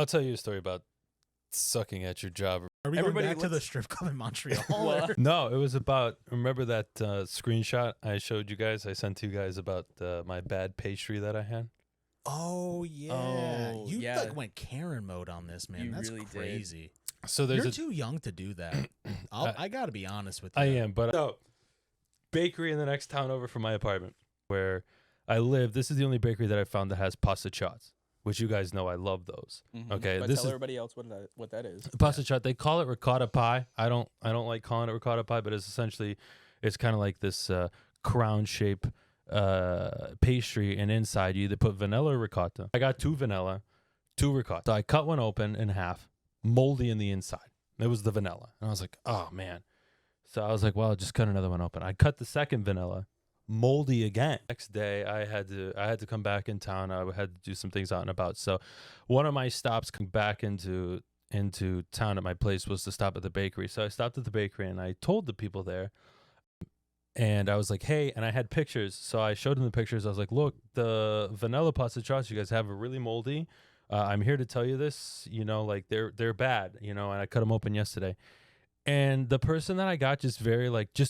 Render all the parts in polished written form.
I'll tell you a story about sucking at your job. Are we going back to the strip club in Montreal? No, it was about, remember that screenshot I showed you guys? I sent to you guys about my bad pastry that I had? Oh, yeah. Oh, you yeah. like went Karen mode on this, man. You That's really crazy. So there's You're too young to do that. I got to be honest with you. I am, but no. Bakery in the next town over from my apartment where I live. This is the only bakery that I found that has pastries, which you guys know I love those. Mm-hmm. Okay, but this tell is everybody else what that is. pastries. They call it ricotta pie. I don't like calling it ricotta pie, but it's kind of like this crown shape pastry, and inside you either put vanilla or ricotta. I got 2 vanilla, 2 ricotta. So I cut one open in half, moldy in the inside. It was the vanilla, and I was like, oh man. So I was like, well, I'll just cut another one open. I cut the second vanilla, moldy again. Next day, I had to come back in town. I had to do some things out and about. So one of my stops coming back into town at my place was to stop at the bakery. So I stopped at the bakery and I told the people there, and I was like, hey, and I had pictures. So I showed them the pictures. I was like, look, the vanilla pastries you guys have are really moldy. I'm here to tell you this, like they're bad, and I cut them open yesterday. And the person that I got just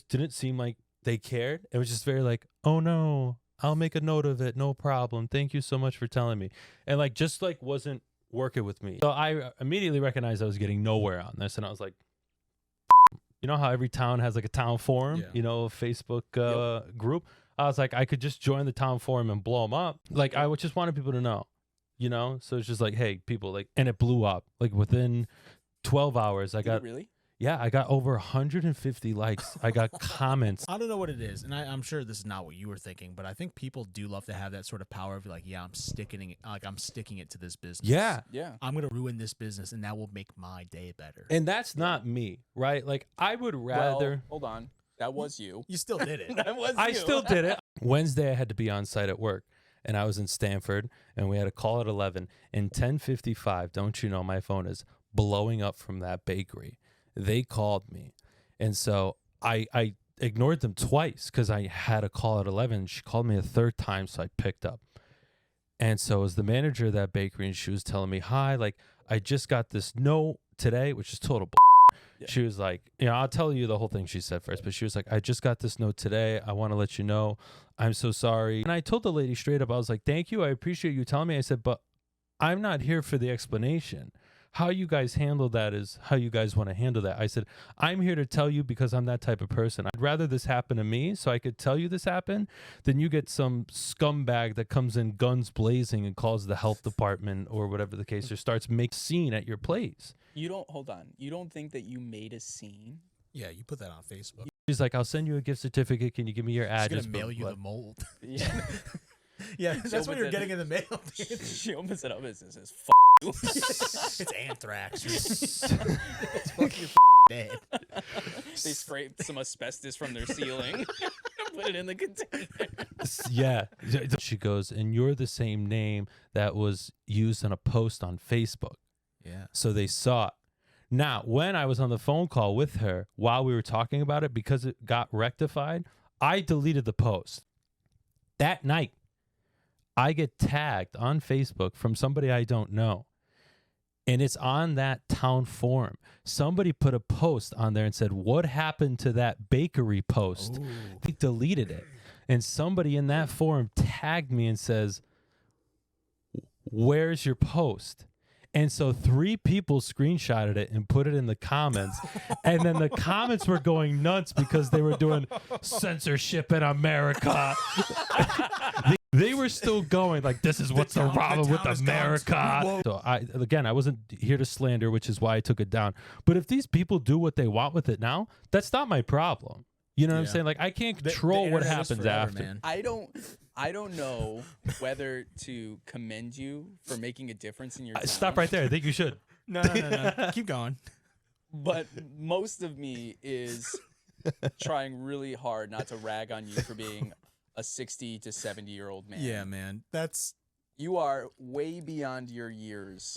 didn't seem like they cared. It was just very like, oh no, I'll make a note of it. No problem. Thank you so much for telling me. And wasn't working with me. So I immediately recognized I was getting nowhere on this. And I was like, you know how every town has like a town forum, a Facebook group. I was like, I could just join the town forum and blow them up. Like I just wanted people to know, so it's just like, hey, people, and it blew up. Like within 12 hours, I got really. Yeah, I got over 150 likes. I got comments. I don't know what it is, and I'm sure this is not what you were thinking, but I think people do love to have that sort of power of like, yeah, I'm sticking it to this business. Yeah. I'm gonna ruin this business, and that will make my day better. And that's not me, right? Like I would rather. Well, hold on, that was you. You still did it. That was I you. still did it. Wednesday, I had to be on site at work, and I was in Stanford, and we had a call at 11. And 10:55, don't you know, my phone is blowing up from that bakery. They called me, and so I ignored them twice because I had a call at 11. She called me a third time, so I picked up. And so it was the manager of that bakery, and she was telling me, hi, I just got this note today, which is total Yeah. She was like, I'll tell you the whole thing she said first, but she was like, I just got this note today. I want to let you know. I'm so sorry. And I told the lady straight up, I was like, thank you. I appreciate you telling me. I said, but I'm not here for the explanation. How you guys handle that is how you guys want to handle that. I said, I'm here to tell you because I'm that type of person. I'd rather this happen to me so I could tell you this happened than you get some scumbag that comes in guns blazing and calls the health department or whatever the case or starts making a scene at your place. Hold on. You don't think that you made a scene? Yeah, you put that on Facebook. She's like, I'll send you a gift certificate. Can you give me your address? She's gonna mail you the mold. Yeah. Yeah, that's what you're getting in the mail. She opens it up and says, you. It's anthrax. It's fucking dead. They scraped some asbestos from their ceiling and put it in the container. Yeah. She goes, and you're the same name that was used in a post on Facebook. Yeah. So they saw it. Now, when I was on the phone call with her while we were talking about it, because it got rectified, I deleted the post. That night, I get tagged on Facebook from somebody I don't know. And it's on that town forum. Somebody put a post on there and said, what happened to that bakery post? Ooh. They deleted it. And somebody in that forum tagged me and says, where's your post? And so 3 people screenshotted it and put it in the comments. And then the comments were going nuts because they were doing censorship in America. They were still going like, this is what's the problem with America. So I wasn't here to slander, which is why I took it down. But if these people do what they want with it now, that's not my problem. You know what I'm saying? Like, I can't control what happens after. Man. I don't know whether to commend you for making a difference in your town. Stop right there. I think you should. No. Keep going. But most of me is trying really hard not to rag on you for being a 60 to 70-year-old man. Yeah, man. You are way beyond your years